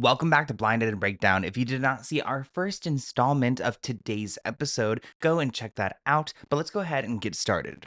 Welcome back to Blinded and Breakdown. If you did not see our first installment of today's episode, go and check that out. But let's go ahead and get started.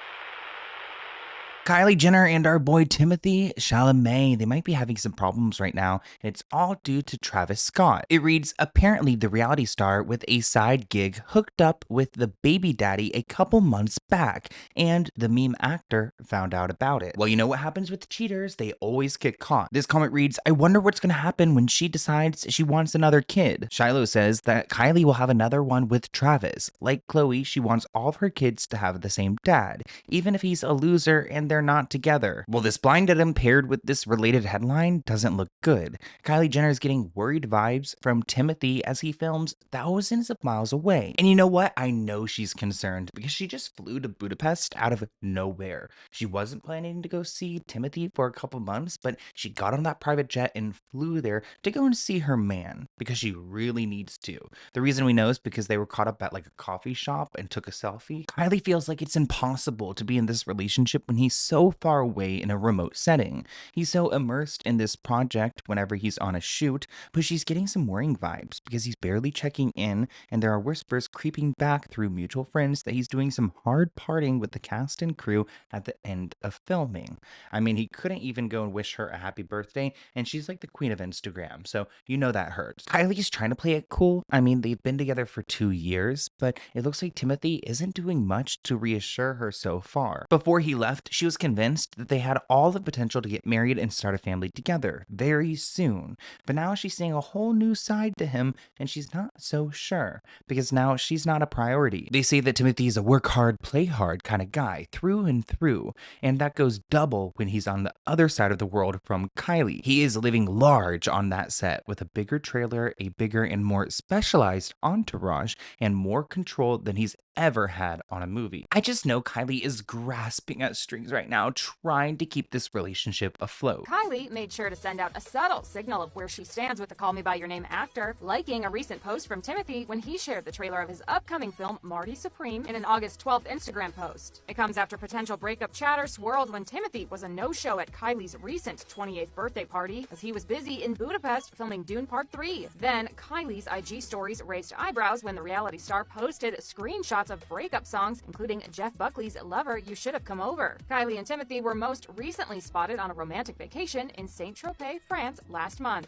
Kylie Jenner and our boy Timothée Chalamet, they might be having some problems right now. It's all due to Travis Scott. It reads, apparently the reality star with a side gig hooked up with the baby daddy a couple months back, and the meme actor found out about it. Well, you know what happens with cheaters? They always get caught. This comment reads, I wonder what's gonna happen when she decides she wants another kid. Shiloh says that Kylie will have another one with Travis. Like Chloe, she wants all of her kids to have the same dad, even if he's a loser and they're not together. Well, this blind item paired with this related headline doesn't look good. Kylie Jenner is getting worried vibes from Timothée as he films thousands of miles away. And you know what? I know she's concerned because she just flew to Budapest out of nowhere. She wasn't planning to go see Timothée for a couple months, but she got on that private jet and flew there to go and see her man because she really needs to. The reason we know is because they were caught up at like a coffee shop and took a selfie. Kylie feels like it's impossible to be in this relationship when he's so far away in a remote setting. He's so immersed in this project whenever he's on a shoot, but she's getting some worrying vibes because he's barely checking in, and there are whispers creeping back through mutual friends that he's doing some hard partying with the cast and crew at the end of filming. I mean, he couldn't even go and wish her a happy birthday, and she's like the queen of Instagram, so you know that hurts. Kylie's trying to play it cool. I mean, they've been together for 2 years, but it looks like Timothée isn't doing much to reassure her so far. Before he left, she was convinced that they had all the potential to get married and start a family together very soon. But now she's seeing a whole new side to him, and she's not so sure because now she's not a priority. They say that Timothy's a work hard, play hard kind of guy through and through, and that goes double when he's on the other side of the world from Kylie. He is living large on that set with a bigger trailer, a bigger and more specialized entourage, and more control than he's ever had on a movie. I just know Kylie is grasping at strings right now, trying to keep this relationship afloat. Kylie made sure to send out a subtle signal of where she stands with the Call Me By Your Name actor, liking a recent post from Timothée when he shared the trailer of his upcoming film, Marty Supreme, in an August 12th Instagram post. It comes after potential breakup chatter swirled when Timothée was a no-show at Kylie's recent 28th birthday party, as he was busy in Budapest filming Dune Part 3. Then, Kylie's IG stories raised eyebrows when the reality star posted screenshots of breakup songs, including Jeff Buckley's Lover, You Should Have Come Over. Kylie and Timothée were most recently spotted on a romantic vacation in Saint-Tropez, France last month.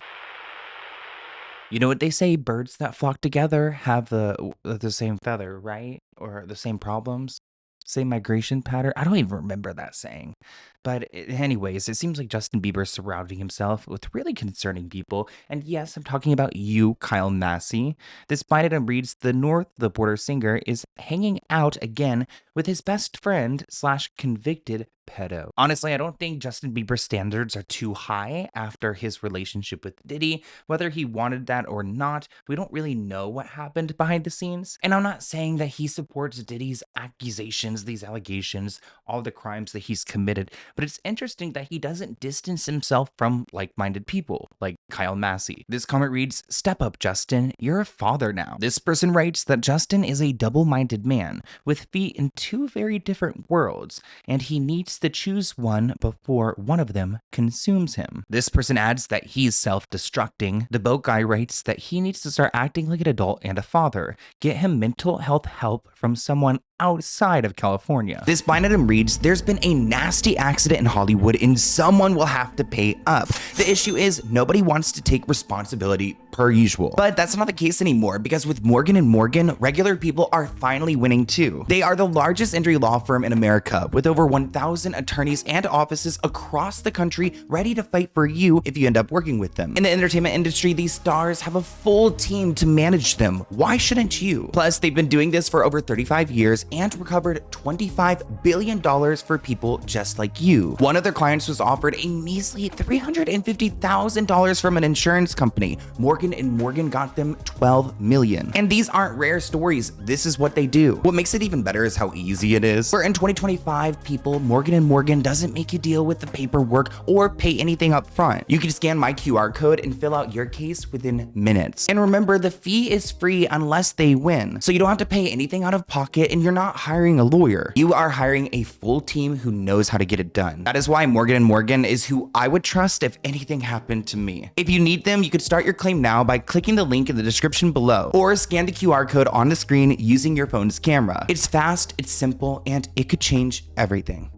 You know what they say, birds that flock together have the same feather, right? Or the same problems? Same migration pattern? I don't even remember that saying. But anyways, it seems like Justin Bieber is surrounding himself with really concerning people. And yes, I'm talking about you, Kyle Massey. This blind item reads, the North the Border singer is hanging out again with his best friend slash convicted pedo. Honestly, I don't think Justin Bieber's standards are too high after his relationship with Diddy. Whether he wanted that or not, we don't really know what happened behind the scenes. And I'm not saying that he supports Diddy's accusations, these allegations, all the crimes that he's committed, but it's interesting that he doesn't distance himself from like-minded people, like Kyle Massey. This comment reads, step up, Justin, you're a father now. This person writes that Justin is a double-minded man with feet in two very different worlds, and he needs to choose one before one of them consumes him. This person adds that he's self-destructing. The boat guy writes that he needs to start acting like an adult and a father. Get him mental health help from someone outside of California. This blind item reads, there's been a nasty accident in Hollywood and someone will have to pay up. The issue is nobody wants to take responsibility per usual. But that's not the case anymore because with Morgan & Morgan, regular people are finally winning too. They are the largest injury law firm in America with over 1,000 attorneys and offices across the country ready to fight for you if you end up working with them. In the entertainment industry, these stars have a full team to manage them. Why shouldn't you? Plus, they've been doing this for over 35 years and recovered $25 billion for people just like you. One of their clients was offered a measly $350,000 from an insurance company. Morgan & Morgan got them $12 million. And these aren't rare stories. This is what they do. What makes it even better is how easy it is. For in 2025, people, Morgan & Morgan doesn't make you deal with the paperwork or pay anything up front. You can scan my QR code and fill out your case within minutes. And remember, the fee is free unless they win. So you don't have to pay anything out of pocket and you're are not hiring a lawyer. You are hiring a full team who knows how to get it done. That is why Morgan & Morgan is who I would trust if anything happened to me. If you need them, you could start your claim now by clicking the link in the description below, or scan the QR code on the screen using your phone's camera. It's fast, it's simple, and it could change everything.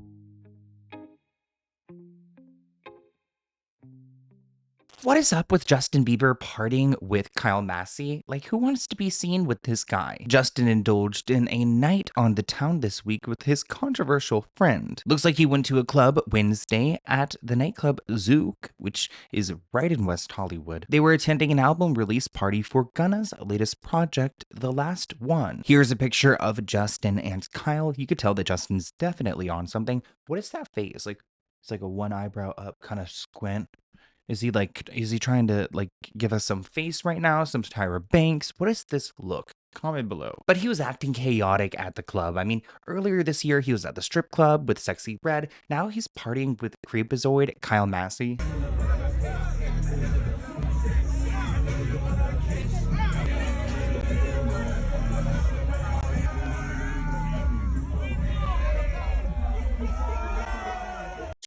What is up with Justin Bieber partying with Kyle Massey? Like, who wants to be seen with this guy? Justin indulged in a night on the town this week with his controversial friend. Looks like he went to a club Wednesday at the nightclub Zouk, which is right in West Hollywood. They were attending an album release party for Gunna's latest project, The Last One. Here's a picture of Justin and Kyle. You could tell that Justin's definitely on something. What is that face? Like, it's like a one eyebrow up kind of squint. Is he trying to like give us some face right now? Some Tyra Banks? What is this look? Comment below. But he was acting chaotic at the club. I mean, earlier this year, he was at the strip club with Sexy Red. Now he's partying with Creepazoid Kyle Massey.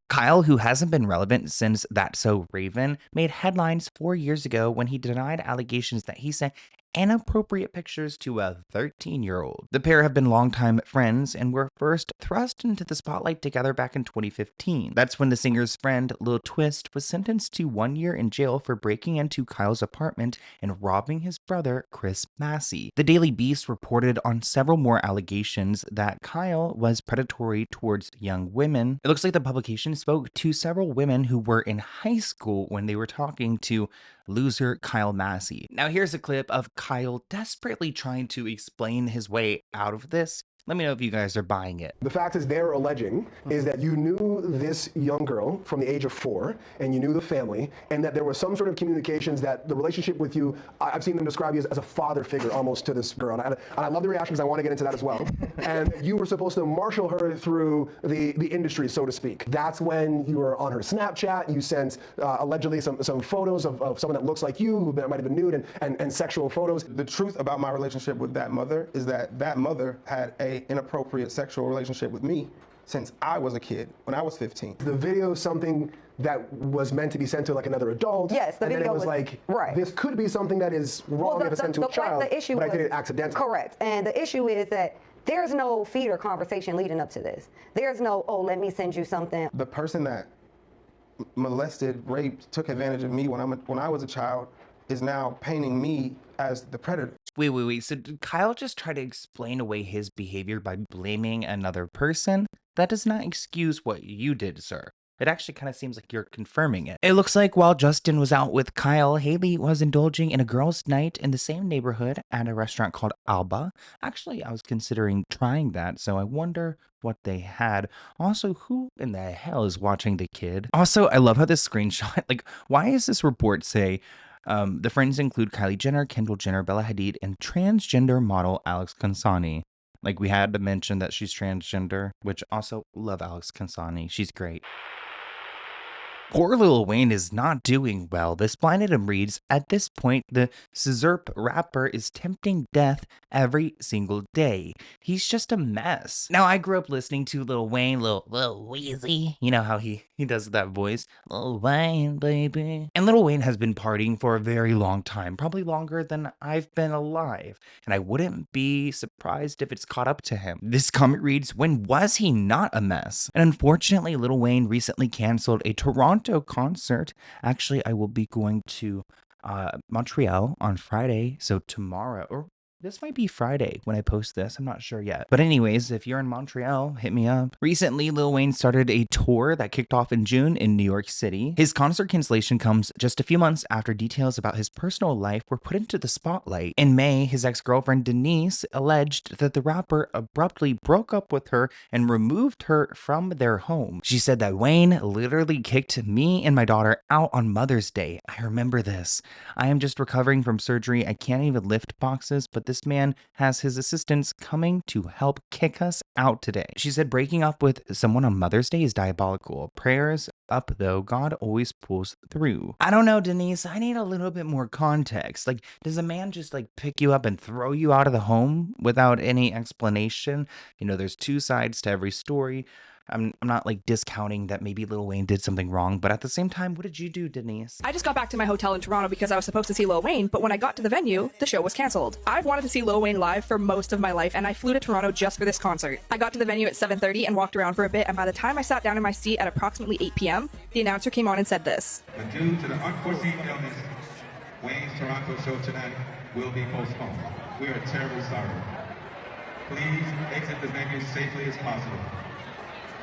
Kyle, who hasn't been relevant since That's So Raven, made headlines 4 years ago when he denied allegations that he sent inappropriate pictures to a 13-year-old. The pair have been longtime friends and were first thrust into the spotlight together back in 2015. That's when the singer's friend, Lil Twist, was sentenced to 1 year in jail for breaking into Kyle's apartment and robbing his brother, Chris Massey. The Daily Beast reported on several more allegations that Kyle was predatory towards young women. It looks like the publication spoke to several women who were in high school when they were talking to loser Kyle Massey. Now here's a clip of Kyle desperately trying to explain his way out of this. Let me know if you guys are buying it. The fact is they're alleging is that you knew this young girl from the age of 4 and you knew the family and that there was some sort of communications that the relationship with you, I've seen them describe you as a father figure almost to this girl. And I love the reactions. I want to get into that as well. And you were supposed to marshal her through the industry, so to speak. That's when you were on her Snapchat. You sent allegedly some photos of someone that looks like you who might have been nude and sexual photos. The truth about my relationship with that mother is that that mother had a inappropriate sexual relationship with me since I was a kid, when I was 15. The video is something that was meant to be sent to like another adult. Yes, the and video then it was like, right. This could be something that is wrong if it's sent to a child, but I did it accidentally. Correct, and the issue is that there's no feeder conversation leading up to this. There's no, oh, let me send you something. The person that molested, raped, took advantage of me when I was a child is now painting me as the predator. Wait. So did Kyle just try to explain away his behavior by blaming another person? That does not excuse what you did, sir. It actually kind of seems like you're confirming it. It looks like while Justin was out with Kyle, Haley was indulging in a girls' night in the same neighborhood at a restaurant called Alba. Actually, I was considering trying that, so I wonder what they had. Also, who in the hell is watching the kid? Also, I love how this screenshot, like, why is this report say, the friends include Kylie Jenner, Kendall Jenner, Bella Hadid, and transgender model Alex Consani. Like, we had to mention that she's transgender, which also love Alex Consani. She's great. Poor Lil Wayne is not doing well. This blind item reads, at this point, the Szurp rapper is tempting death every single day. He's just a mess. Now, I grew up listening to Lil Wayne, Lil Weezy. You know how he does that voice. Lil Wayne, baby. And Lil Wayne has been partying for a very long time, probably longer than I've been alive. And I wouldn't be surprised if it's caught up to him. This comment reads, when was he not a mess? And unfortunately, Lil Wayne recently canceled a Toronto concert. Actually, I will be going to Montreal on Friday, so tomorrow, or this might be Friday when I post this. I'm not sure yet. But anyways, if you're in Montreal, hit me up. Recently, Lil Wayne started a tour that kicked off in June in New York City. His concert cancellation comes just a few months after details about his personal life were put into the spotlight. In May, his ex-girlfriend Denise alleged that the rapper abruptly broke up with her and removed her from their home. She said that Wayne literally kicked me and my daughter out on Mother's Day. I remember this. I am just recovering from surgery. I can't even lift boxes, but this man has his assistants coming to help kick us out today. She said breaking up with someone on Mother's Day is diabolical. Prayers up though, God always pulls through. I don't know, Denise, I need a little bit more context. Like, does a man just like pick you up and throw you out of the home without any explanation? You know, there's two sides to every story. I'm not like discounting that maybe Lil Wayne did something wrong, but at the same time, what did you do, Denise? I just got back to my hotel in Toronto because I was supposed to see Lil Wayne, but when I got to the venue, the show was cancelled. I've wanted to see Lil Wayne live for most of my life, and I flew to Toronto just for this concert. I got to the venue at 7:30 and walked around for a bit, and by the time I sat down in my seat at approximately 8 p.m., the announcer came on and said this. But due to the unforeseen illness, Wayne's Toronto show tonight will be postponed. We are terribly sorry. Please exit the venue safely as possible.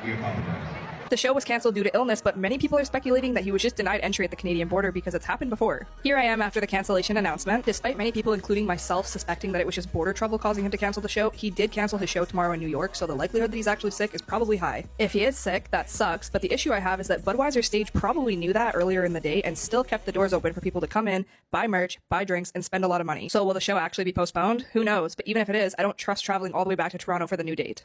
We apologize. The show was cancelled due to illness, but many people are speculating that he was just denied entry at the Canadian border because it's happened before. Here I am after the cancellation announcement. Despite many people, including myself, suspecting that it was just border trouble causing him to cancel the show, he did cancel his show tomorrow in New York, so the likelihood that he's actually sick is probably high. If he is sick, that sucks, but the issue I have is that Budweiser stage probably knew that earlier in the day and still kept the doors open for people to come in, buy merch, buy drinks, and spend a lot of money. So will the show actually be postponed? Who knows, but even if it is, I don't trust traveling all the way back to Toronto for the new date.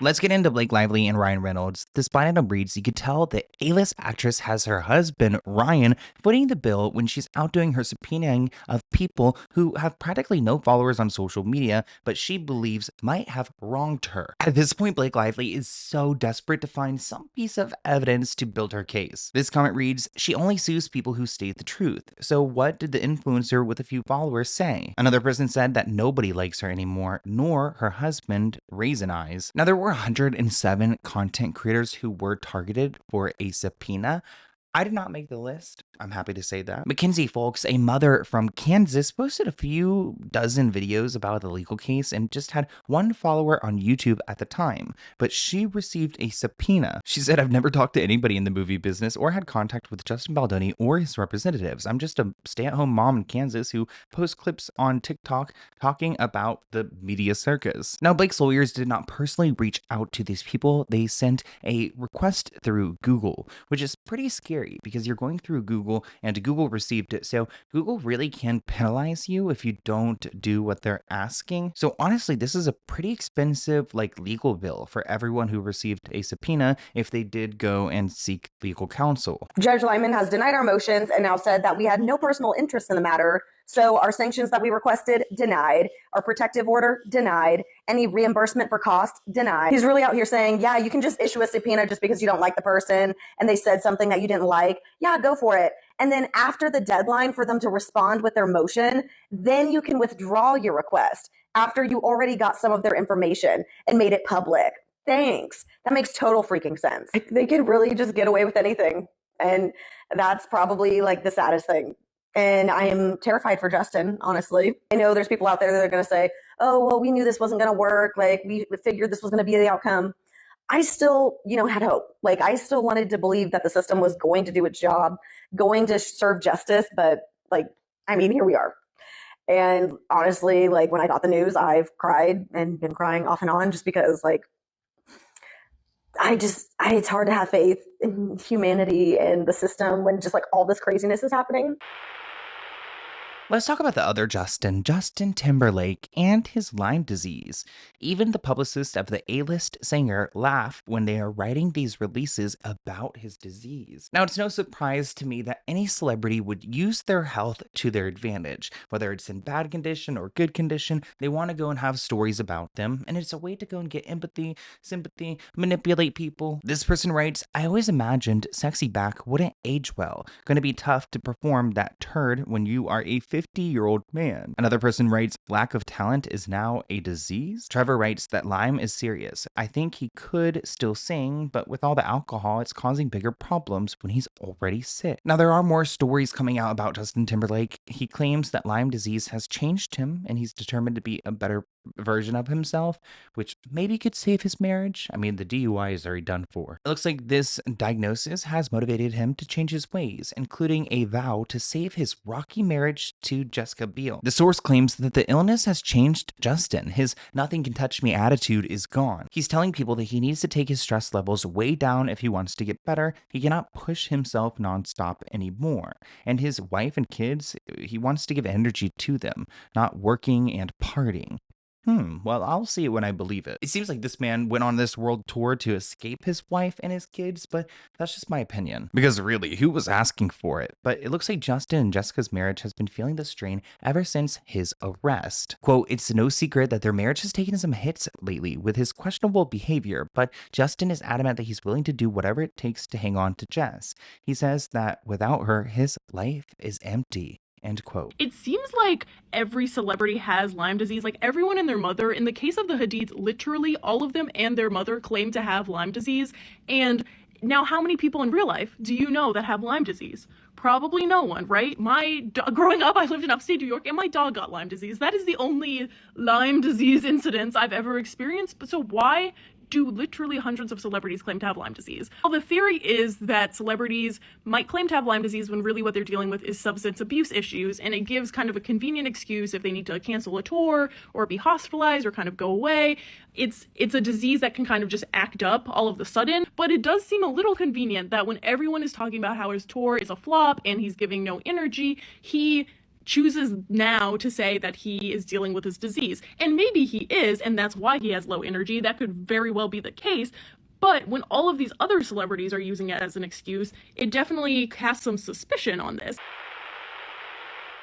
Let's get into Blake Lively and Ryan Reynolds. This blind item reads, you could tell the A-list actress has her husband, Ryan, footing the bill when she's out doing her subpoenaing of people who have practically no followers on social media, but she believes might have wronged her. At this point, Blake Lively is so desperate to find some piece of evidence to build her case. This comment reads, she only sues people who state the truth. So what did the influencer with a few followers say? Another person said that nobody likes her anymore, nor her husband, Raisin Eyes. Now, there were 107 content creators who were targeted for a subpoena. I did not make the list. I'm happy to say that. Mackenzie Folks, a mother from Kansas, posted a few dozen videos about the legal case and just had one follower on YouTube at the time, but she received a subpoena. She said, I've never talked to anybody in the movie business or had contact with Justin Baldoni or his representatives. I'm just a stay-at-home mom in Kansas who posts clips on TikTok talking about the media circus. Now, Blake's lawyers did not personally reach out to these people. They sent a request through Google, which is pretty scary because you're going through Google and Google received it. So Google really can penalize you if you don't do what they're asking. So honestly, this is a pretty expensive legal bill for everyone who received a subpoena if they did go and seek legal counsel. Judge Lyman has denied our motions and now said that we had no personal interest in the matter. So our sanctions that we requested, denied. Our protective order, denied. Any reimbursement for cost, denied. He's really out here saying, yeah, you can just issue a subpoena just because you don't like the person and they said something that you didn't like. Yeah, go for it. And then after the deadline for them to respond with their motion, then you can withdraw your request after you already got some of their information and made it public. Thanks. That makes total freaking sense. They could really just get away with anything. And that's probably the saddest thing. And I am terrified for Justin, honestly. I know there's people out there that are going to say, oh, well, we knew this wasn't going to work. We figured this was going to be the outcome. I still, had hope. I still wanted to believe that the system was going to do its job, going to serve justice. But here we are. And honestly, when I got the news, I've cried and been crying off and on just because it's hard to have faith in humanity and the system when just all this craziness is happening. Let's talk about the other Justin Timberlake, and his Lyme disease. Even the publicists of the A-list singer laugh when they are writing these releases about his disease. Now, it's no surprise to me that any celebrity would use their health to their advantage. Whether it's in bad condition or good condition, they want to go and have stories about them, and it's a way to go and get empathy, sympathy, manipulate people. This person writes, I always imagined sexy back wouldn't age well. Gonna be tough to perform that turd when you are a 50-year-old man. Another person writes, lack of talent is now a disease. Trevor writes that Lyme is serious. I think he could still sing, but with all the alcohol, it's causing bigger problems when he's already sick. Now, there are more stories coming out about Justin Timberlake. He claims that Lyme disease has changed him, and he's determined to be a better version of himself, which maybe could save his marriage. I mean, the DUI is already done for. It looks like this diagnosis has motivated him to change his ways, including a vow to save his rocky marriage to Jessica Biel. The source claims that the illness has changed Justin. His nothing can touch me attitude is gone. He's telling people that he needs to take his stress levels way down if he wants to get better. He cannot push himself nonstop anymore. And his wife and kids, he wants to give energy to them, not working and partying. Well, I'll see it when I believe it. It seems like this man went on this world tour to escape his wife and his kids, but that's just my opinion. Because really, who was asking for it? But it looks like Justin and Jessica's marriage has been feeling the strain ever since his arrest. Quote, it's no secret that their marriage has taken some hits lately with his questionable behavior, but Justin is adamant that he's willing to do whatever it takes to hang on to Jess. He says that without her, his life is empty. End quote. It seems like every celebrity has Lyme disease, like everyone and their mother. In the case of the Hadids, literally all of them and their mother claim to have Lyme disease. And now how many people in real life do you know that have Lyme disease? Probably no one, right? Growing up, I lived in upstate New York and my dog got Lyme disease. That is the only Lyme disease incidence I've ever experienced. But so why do literally hundreds of celebrities claim to have Lyme disease? Well, the theory is that celebrities might claim to have Lyme disease when really what they're dealing with is substance abuse issues, and it gives kind of a convenient excuse if they need to cancel a tour or be hospitalized or kind of go away. It's a disease that can kind of just act up all of a sudden, but it does seem a little convenient that when everyone is talking about how his tour is a flop and he's giving no energy, he chooses now to say that he is dealing with his disease. And maybe he is, and that's why he has low energy. That could very well be the case. But when all of these other celebrities are using it as an excuse, it definitely casts some suspicion on this.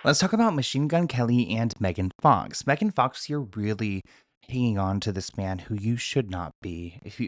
Let's talk about Machine Gun Kelly and Megan Fox. Megan Fox, you're really hanging on to this man who you should not be. If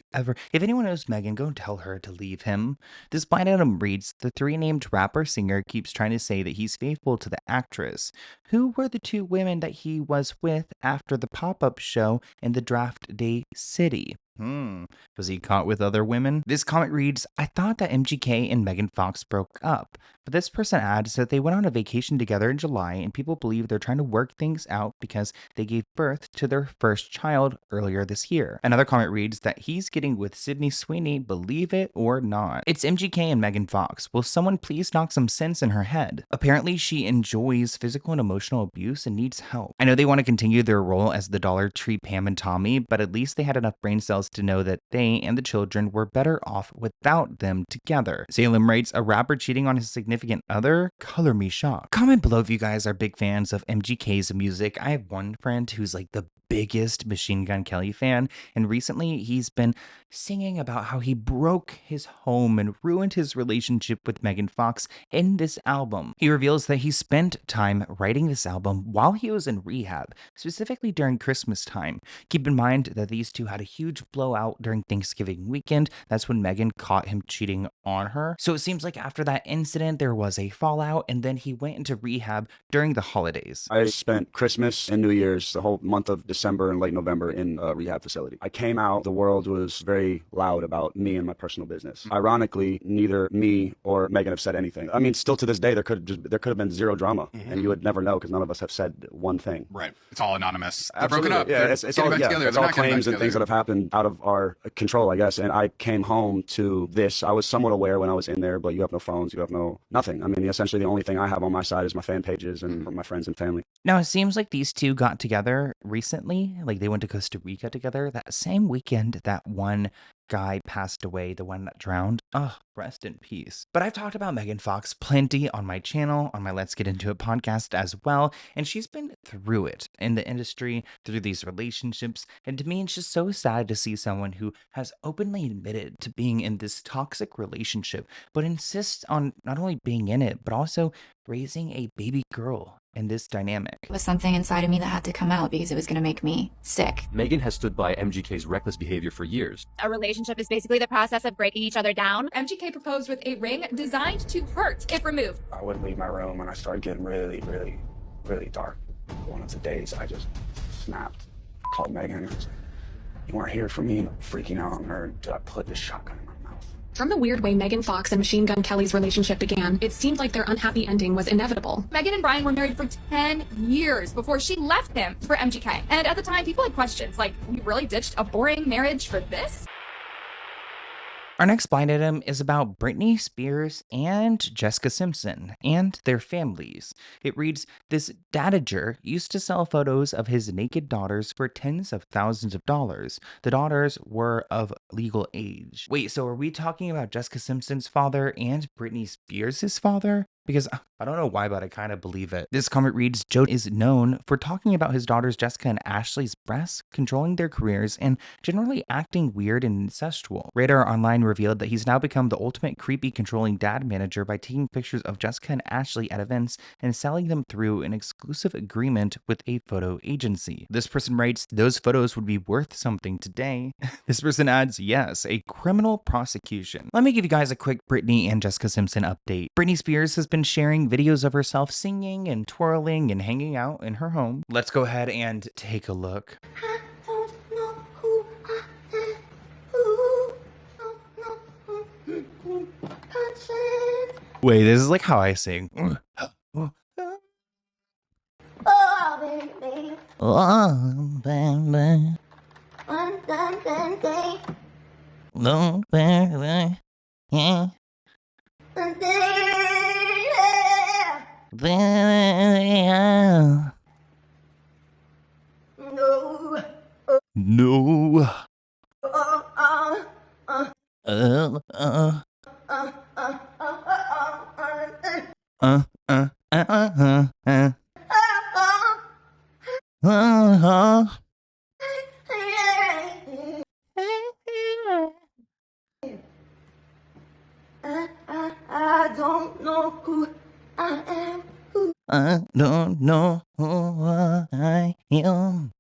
anyone knows Megan, go tell her to leave him. This blind item reads, the three-named rapper-singer keeps trying to say that he's faithful to the actress. Who were the two women that he was with after the pop-up show in the Draft Day City? Was he caught with other women? This comment reads, I thought that MGK and Megan Fox broke up, but this person adds that they went on a vacation together in July and people believe they're trying to work things out because they gave birth to their first child earlier this year. Another comment reads that he's getting with Sydney Sweeney, believe it or not. It's MGK and Megan Fox. Will someone please knock some sense in her head? Apparently she enjoys physical and emotional abuse and needs help. I know they want to continue their role as the Dollar Tree Pam and Tommy, but at least they had enough brain cells to know that they and the children were better off without them together. Salem writes, a rapper cheating on his significant other? Color me shocked. Comment below if you guys are big fans of MGK's music. I have one friend who's like the biggest Machine Gun Kelly fan, and recently he's been singing about how he broke his home and ruined his relationship with Megan Fox in this album. He reveals that he spent time writing this album while he was in rehab, specifically during Christmas time. Keep in mind that these two had a huge blowout during Thanksgiving weekend. That's when Megan caught him cheating on her. So it seems like after that incident, there was a fallout, and then he went into rehab during the holidays. I spent Christmas and New Year's, the whole month of December and late November in a rehab facility. I came out, the world was very loud about me and my personal business. Ironically, neither me or Megan have said anything. I mean, still to this day, there could have been zero drama, and you would never know because none of us have said one thing. Right. It's all anonymous. They're Absolutely. broken up. Yeah, They're it's getting all, back together. it's They're all not getting claims back and things that together. have happened out of our control, I guess. And I came home to this. I was somewhat aware when I was in there, but you have no phones, you have nothing. I mean, essentially the only thing I have on my side is my fan pages and my friends and family. Now, it seems like these two got together recently, like they went to Costa Rica together that same weekend that one guy passed away, the one that drowned. Oh, rest in peace. But I've talked about Megan Fox plenty on my channel, on my Let's Get Into It podcast as well, and she's been through it in the industry, through these relationships, and to me, it's just so sad to see someone who has openly admitted to being in this toxic relationship, but insists on not only being in it, but also raising a baby girl in this dynamic. It was something inside of me that had to come out because it was going to make me sick. Megan has stood by MGK's reckless behavior for years. A relationship is basically the process of breaking each other down. MGK proposed with a ring designed to hurt if removed. I would leave my room and I started getting really, really, really dark. One of the days I just snapped. I called Megan and I was like, you weren't here for me, freaking out on her. Did I put this shotgun in my mouth? From the weird way Megan Fox and Machine Gun Kelly's relationship began, it seemed like their unhappy ending was inevitable. Megan and Brian were married for 10 years before she left him for MGK. And at the time, people had questions like, we really ditched a boring marriage for this? Our next blind item is about Britney Spears and Jessica Simpson and their families. It reads, this dadager used to sell photos of his naked daughters for tens of thousands of dollars. The daughters were of legal age. Wait, so are we talking about Jessica Simpson's father and Britney Spears' father? Because I don't know why, but I kind of believe it. This comment reads, Joe is known for talking about his daughters Jessica and Ashley's breasts, controlling their careers, and generally acting weird and incestual. Radar Online revealed that he's now become the ultimate creepy controlling dad manager by taking pictures of Jessica and Ashley at events and selling them through an exclusive agreement with a photo agency. This person writes, those photos would be worth something today. This person adds, yes, a criminal prosecution. Let me give you guys a quick Britney and Jessica Simpson update. Britney Spears has been sharing videos of herself singing and twirling and hanging out in her home. Let's go ahead and take a look. Wait, this is like how I sing. Oh, baby. Oh, baby. No, baby. Yeah. No. I don't know who I am. I don't know who I am.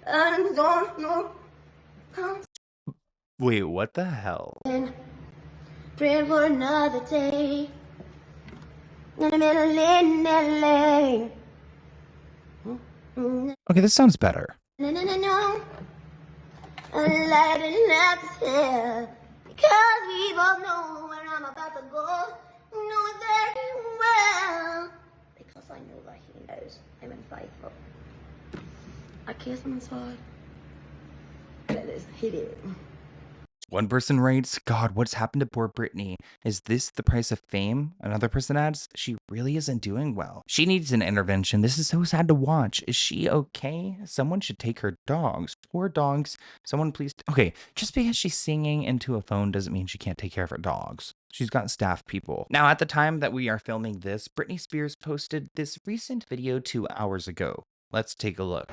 I don't know. Wait, what the hell? Praying for another day. In the middle in LA. Okay, this sounds better. No. I'm lighting up this hill. Because we both know where I'm about to go. Know it very well. Because I know that he knows I'm unfaithful. I kiss him inside. That is hidden. One person writes, God, what's happened to poor Britney? Is this the price of fame? Another person adds, she really isn't doing well. She needs an intervention. This is so sad to watch. Is she okay? Someone should take her dogs. Poor dogs. Someone please. Okay, just because she's singing into a phone doesn't mean she can't take care of her dogs. She's got staff people. Now, at the time that we are filming this, Britney Spears posted this recent video 2 hours ago. Let's take a look.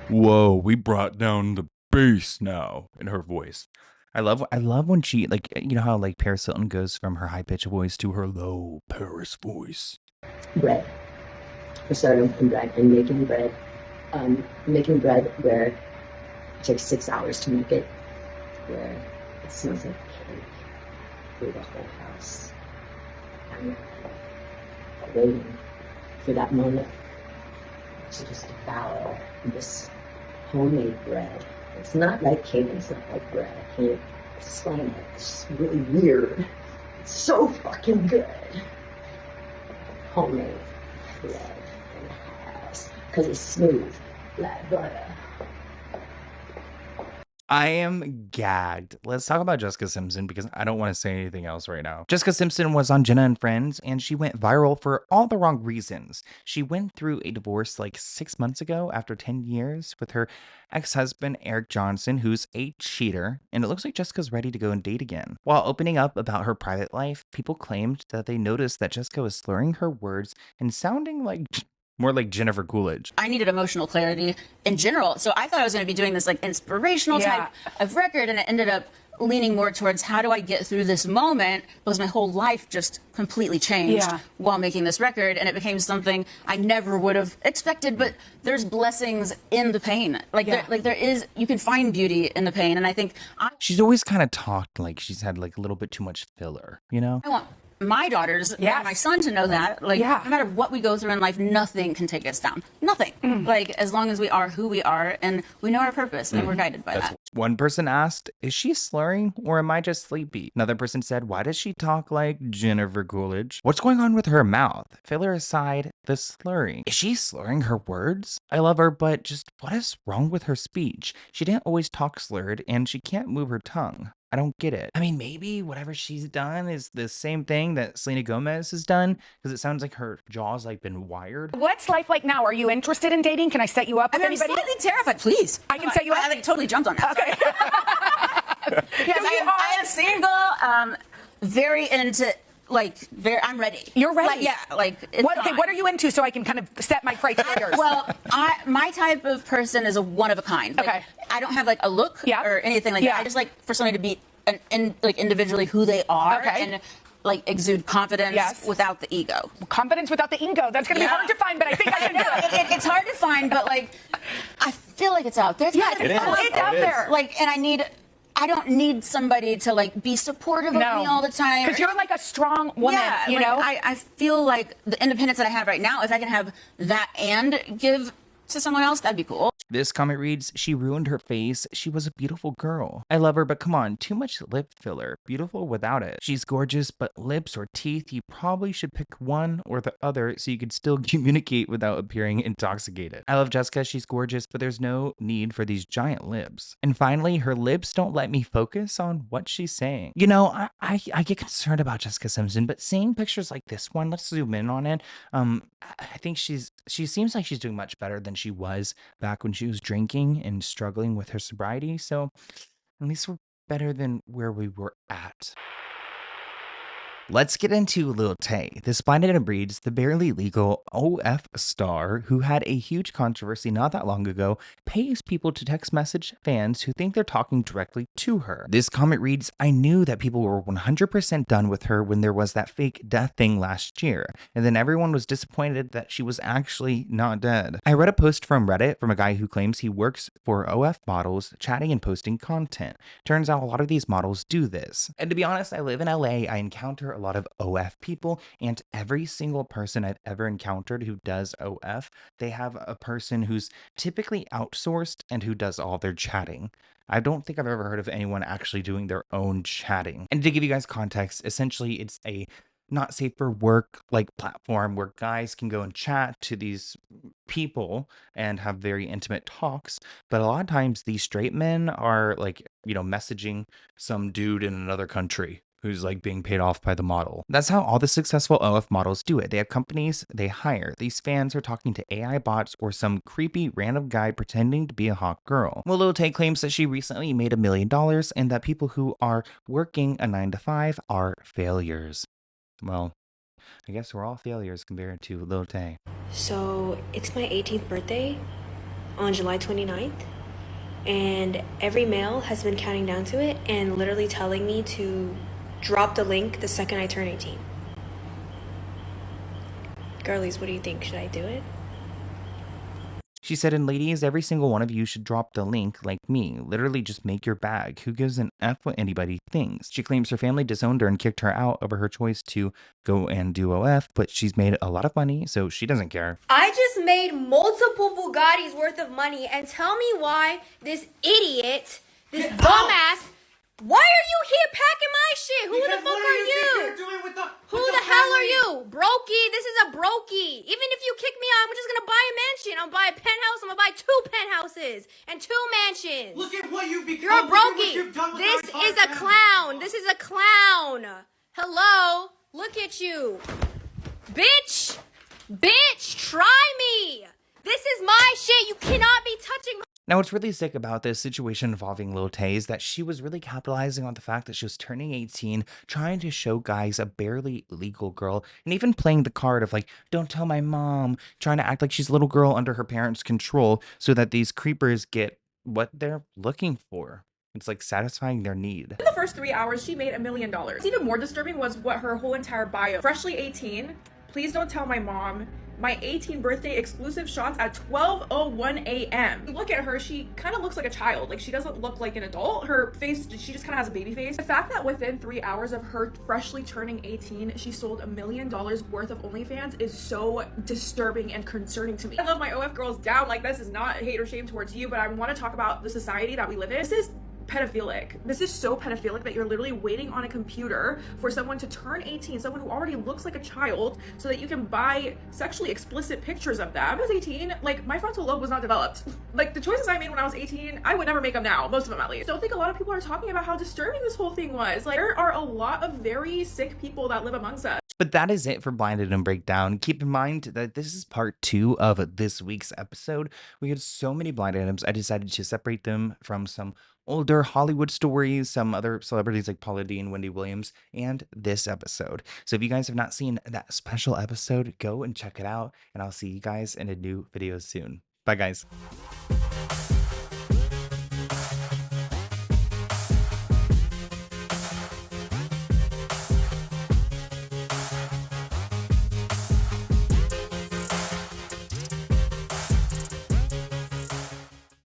Whoa, we brought down the bass now in her voice. I love when she, like, you know how like Paris Hilton goes from her high pitched voice to her low Paris voice. Bread. I started making bread and making bread where it takes 6 hours to make it, where it smells like cake through the whole house. I'm waiting for that moment to just devour this homemade bread. It's not like cake, it's not like bread. I can't explain it. It's really weird. It's so fucking good. Homemade bread in the house. Because it's smooth like butter. I am gagged. Let's talk about Jessica Simpson because I don't want to say anything else right now. Jessica Simpson was on Jenna and Friends and she went viral for all the wrong reasons. She went through a divorce like 6 months ago after 10 years with her ex-husband Eric Johnson, who's a cheater, and it looks like Jessica's ready to go and date again. While opening up about her private life, people claimed that they noticed that Jessica was slurring her words and sounding like more like Jennifer Coolidge. I needed emotional clarity in general. So I thought I was going to be doing this like inspirational type of record. And it ended up leaning more towards how do I get through this moment? Because my whole life just completely changed while making this record. And it became something I never would have expected. But there's blessings in the pain. There is, you can find beauty in the pain. And I think she's always kind of talked like she's had like a little bit too much filler, you know? I want my daughters and my son to know that, like, no matter what we go through in life, nothing can take us down. Nothing. Like, as long as we are who we are and we know our purpose and we're guided by that. One person asked, is she slurring or am I just sleepy? Another person said, why does she talk like Jennifer Coolidge? What's going on with her mouth? Filler aside, the slurring. Is she slurring her words? I love her, but just what is wrong with her speech? She didn't always talk slurred and she can't move her tongue. I don't get it. I mean, maybe whatever she's done is the same thing that Selena Gomez has done, because it sounds like her jaw's like been wired. What's life like now? Are you interested in dating? Can I set you up with anybody? I'm slightly terrified, please. I can set you up. I like totally jumped on that. Okay. Yes, I am single, very into, like, I'm ready. You're ready? Like, yeah, like, it's what are you into so I can kind of set my criteria? Well, my type of person is a one of a kind. Like, Okay. I don't have like a look or anything like that. I just like for somebody to be like individually who they are and like exude confidence without the ego. Confidence without the ego. That's going to be hard to find, but I think I can do it. It's hard to find, but like I feel like it's out there. It's out there. Like, and I don't need somebody to like be supportive of me all the time. Because you're like a strong woman, you know? I feel like the independence that I have right now, if I can have that and give to someone else, that'd be cool. This comment reads, she ruined her face. She was a beautiful girl. I love her, but come on, too much lip filler. Beautiful without it. She's gorgeous, but lips or teeth, you probably should pick one or the other so you could still communicate without appearing intoxicated. I love Jessica. She's gorgeous, but there's no need for these giant lips. And finally, her lips don't let me focus on what she's saying. You know, I get concerned about Jessica Simpson, but seeing pictures like this one, let's zoom in on it. I think she seems like she's doing much better than she was back when she was drinking and struggling with her sobriety. So at least we're better than where we were at. Let's get into Lil Tay. This blinded and breeds the barely legal OF star who had a huge controversy not that long ago pays people to text message fans who think they're talking directly to her. This comment reads, I knew that people were 100% done with her when there was that fake death thing last year, and then everyone was disappointed that she was actually not dead. I read a post from Reddit from a guy who claims he works for OF models chatting and posting content. Turns out a lot of these models do this. And to be honest, I live in LA. I encounter a lot of OF people, and every single person I've ever encountered who does OF, they have a person who's typically outsourced and who does all their chatting. I don't think I've ever heard of anyone actually doing their own chatting. And to give you guys context, essentially it's a not safe for work like platform where guys can go and chat to these people and have very intimate talks, but a lot of times these straight men are like, you know, messaging some dude in another country who's like being paid off by the model. That's how all the successful OF models do it. They have companies they hire. These fans are talking to AI bots or some creepy random guy pretending to be a hot girl. Well, Lil Tay claims that she recently made $1 million and that people who are working a 9-to-5 are failures. Well, I guess we're all failures compared to Lil Tay. So it's my 18th birthday on July 29th. And every mail has been counting down to it and literally telling me to drop the link the second I turn 18. Girlies, what do you think? Should I do it? She said, and ladies, every single one of you should drop the link like me. Literally just make your bag. Who gives an F what anybody thinks? She claims her family disowned her and kicked her out over her choice to go and do OF, but she's made a lot of money, so she doesn't care. I just made multiple Bugattis worth of money, and tell me why this idiot, this dumbass, why are you here packing my shit? Who the fuck are you? Who the hell are you? Brokey, this is a brokey. Even if you kick me out, I'm just gonna buy a mansion. I'm gonna buy a penthouse, I'm gonna buy 2 penthouses and 2 mansions. Look at what you've become. You're a brokey. This is a clown. This is a clown. Hello? Look at you. Bitch! Bitch, try me! This is my shit. You cannot be touching my... Now, what's really sick about this situation involving Lil Tay is that she was really capitalizing on the fact that she was turning 18, trying to show guys a barely legal girl, and even playing the card of like, don't tell my mom, trying to act like she's a little girl under her parents' control so that these creepers get what they're looking for. It's like satisfying their need. In the first 3 hours, she made $1 million. What's even more disturbing was what her whole entire bio. Freshly 18, please don't tell my mom, my 18th birthday exclusive shots at 12:01 a.m. Look at her, she kind of looks like a child. Like, she doesn't look like an adult. Her face, she just kind of has a baby face. The fact that within 3 hours of her freshly turning 18, she sold $1 million worth of OnlyFans is so disturbing and concerning to me. I love my OF girls down. Like, this is not hate or shame towards you, but I want to talk about the society that we live in. This is pedophilic. This is so pedophilic that you're literally waiting on a computer for someone to turn 18, someone who already looks like a child, so that you can buy sexually explicit pictures of them. I was 18, like, my frontal lobe was not developed. Like, the choices I made when I was 18, I would never make them now, most of them at least. I don't think a lot of people are talking about how disturbing this whole thing was. Like, there are a lot of very sick people that live amongst us. But that is it for Blind Item Breakdown. Keep in mind that this is part 2 of this week's episode. We had so many blind items, I decided to separate them from some older Hollywood stories, some other celebrities like Paula Deen, Wendy Williams, and this episode. So if you guys have not seen that special episode, go and check it out, and I'll see you guys in a new video soon. Bye, guys.